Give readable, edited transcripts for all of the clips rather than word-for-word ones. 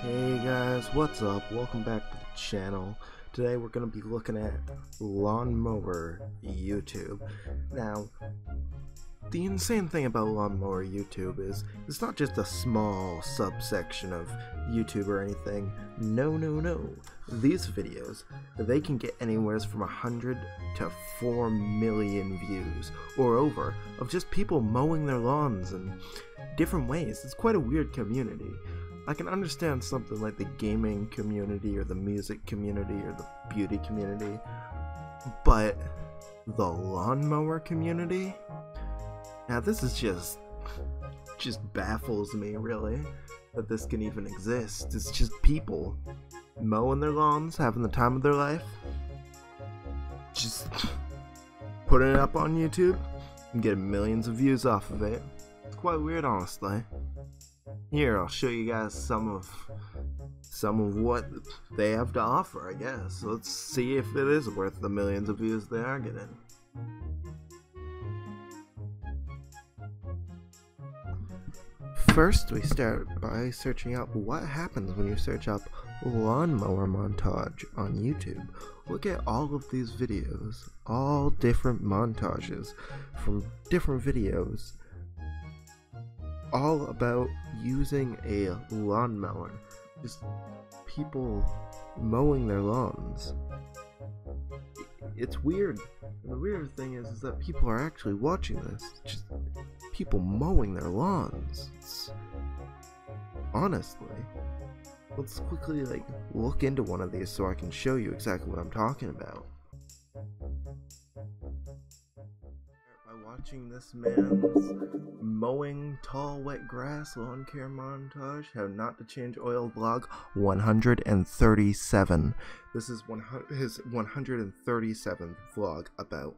Hey guys, what's up? Welcome back to the channel. Today we're going to be looking at Lawnmower YouTube. Now, the insane thing about Lawnmower YouTube is it's not just a small subsection of YouTube or anything. No. These videos, they can get anywhere from 100 to 4 million views or over of just people mowing their lawns in different ways. It's quite a weird community. I can understand something like the gaming community or the music community or the beauty community, but the lawnmower community? Now this is just baffles me, really, that this can even exist. It's just people mowing their lawns, having the time of their life, just putting it up on YouTube and getting millions of views off of it. It's quite weird, honestly. Here, I'll show you guys some of what they have to offer, I guess. Let's see if it is worth the millions of views they are getting. First, we start by searching out what happens when you search up lawnmower montage on YouTube. Look at all of these videos, all different montages from different videos, all about using a lawnmower. Just people mowing their lawns. It's weird. And the weird thing is that people are actually watching this. Just people mowing their lawns. Honestly. Let's quickly look into one of these so I can show you exactly what I'm talking about. By watching this man's mowing tall wet grass lawn care montage, how not to change oil vlog 137. This is his 137th vlog about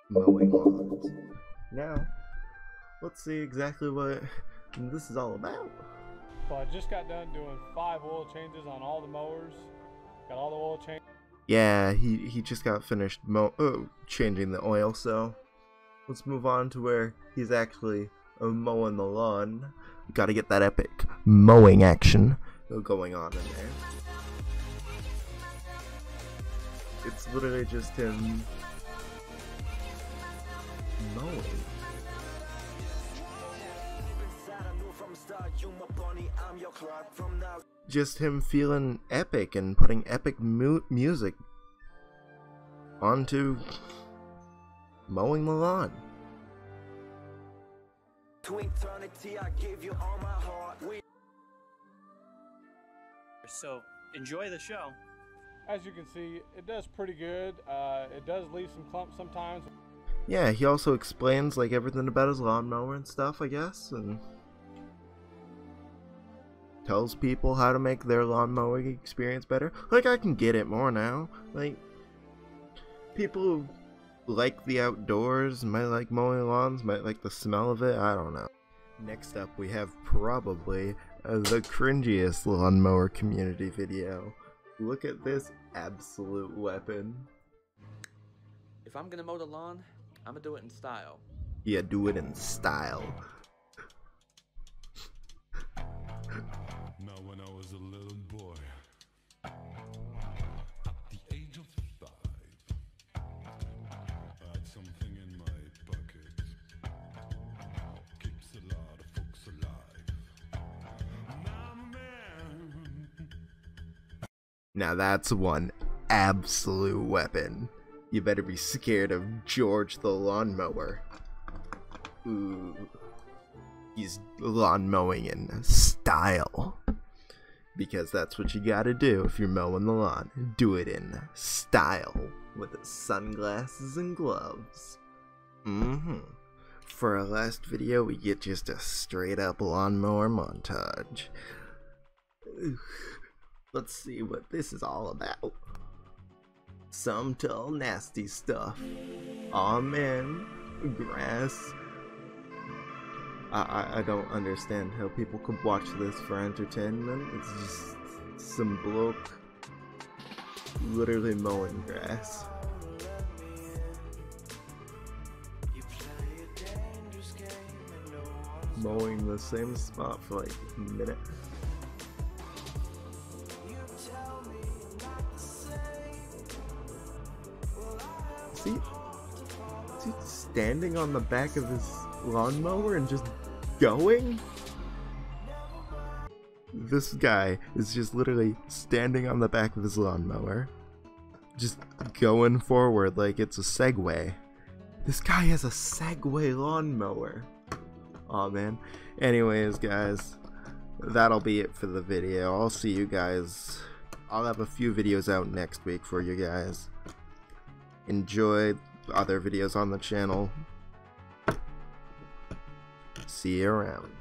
mowing lawns. Now, let's see exactly what this is all about. So I just got done doing 5 oil changes on all the mowers. Got all the oil changes. Yeah, he just got finished changing the oil, so let's move on to where he's actually mowing the lawn. Gotta get that epic mowing action going on in there. It's literally just him mowing. Just him feeling epic and putting epic music onto mowing the lawn. To eternity, I give you all my heart. So enjoy the show. As you can see, it does pretty good. It does leave some clumps sometimes. Yeah, he also explains everything about his lawnmower and stuff, I guess, and tells people how to make their lawnmower experience better. I can get it more now. People who like the outdoors, might like mowing lawns, might like the smell of it, I don't know. Next up, we have probably the cringiest lawnmower community video. Look at this absolute weapon. If I'm gonna mow the lawn, I'm gonna do it in style. Yeah, do it in style. Now when I was a little boy, at the age of 5, I had something in my pocket, keeps a lot of folks alive. I'm a man. Now that's one absolute weapon. You better be scared of George the lawnmower. Ooh. He's lawn mowing in style. Because that's what you gotta do if you're mowing the lawn. Do it in style. With sunglasses and gloves. For our last video, we get just a straight up lawnmower montage. Let's see what this is all about. Some tall nasty stuff. Aw man, grass. I don't understand how people could watch this for entertainment. It's just some bloke literally mowing grass. Mowing the same spot for a minute. standing on the back of his lawnmower and just going? This guy is just literally standing on the back of his lawnmower, just going forward like it's a Segway. This guy has a Segway lawnmower. Aw, man. Anyways, guys, that'll be it for the video. I'll see you guys. I'll have a few videos out next week for you guys. Enjoy other videos on the channel. See you around.